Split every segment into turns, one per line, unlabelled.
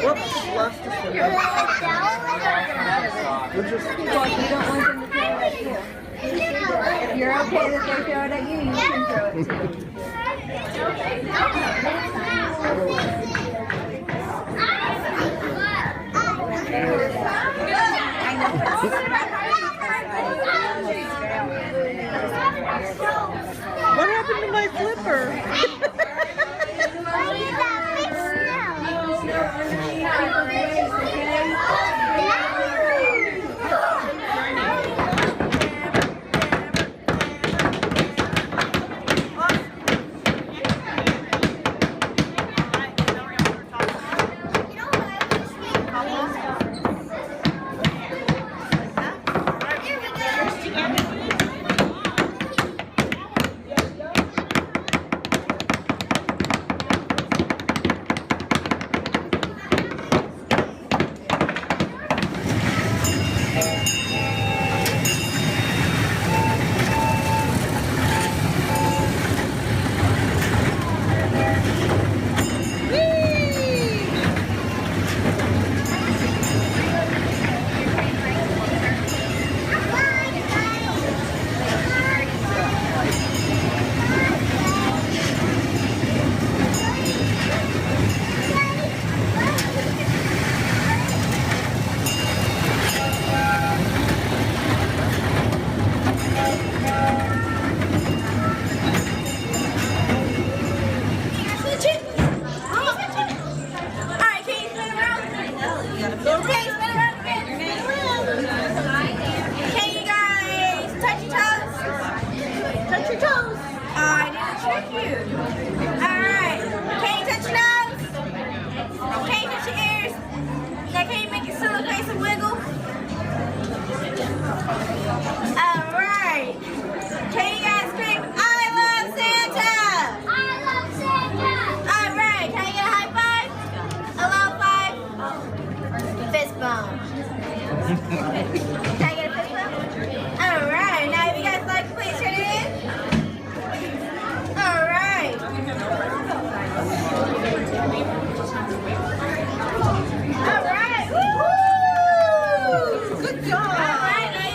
Whoops, lost the symbol. We're just...
You don't want them to throw it at you. If you're okay that they throw it at you, you can throw it too.
What happened to my flipper?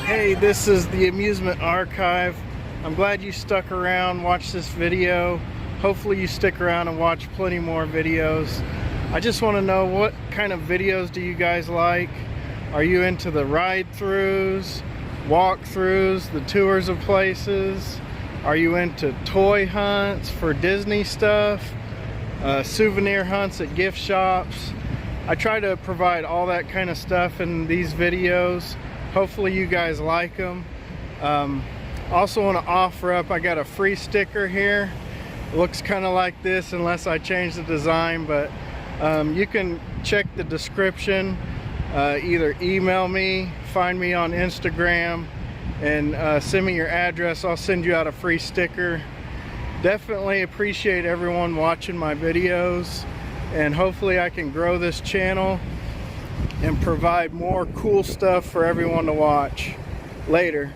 Hey, this is the Amusement Archive. I'm glad you stuck around, watched this video. Hopefully you stick around and watch plenty more videos. I just want to know, what kind of videos do you guys like? Are you into the ride-throughs, walk-throughs, the tours of places? Are you into toy hunts for Disney stuff? Souvenir hunts at gift shops? I try to provide all that kind of stuff in these videos. Hopefully you guys like them. Also want to offer up, I got a free sticker here. It looks kind of like this unless I change the design, but you can check the description. Either email me, find me on Instagram, and send me your address. I'll send you out a free sticker. Definitely appreciate everyone watching my videos, and hopefully I can grow this channel and provide more cool stuff for everyone to watch. Later.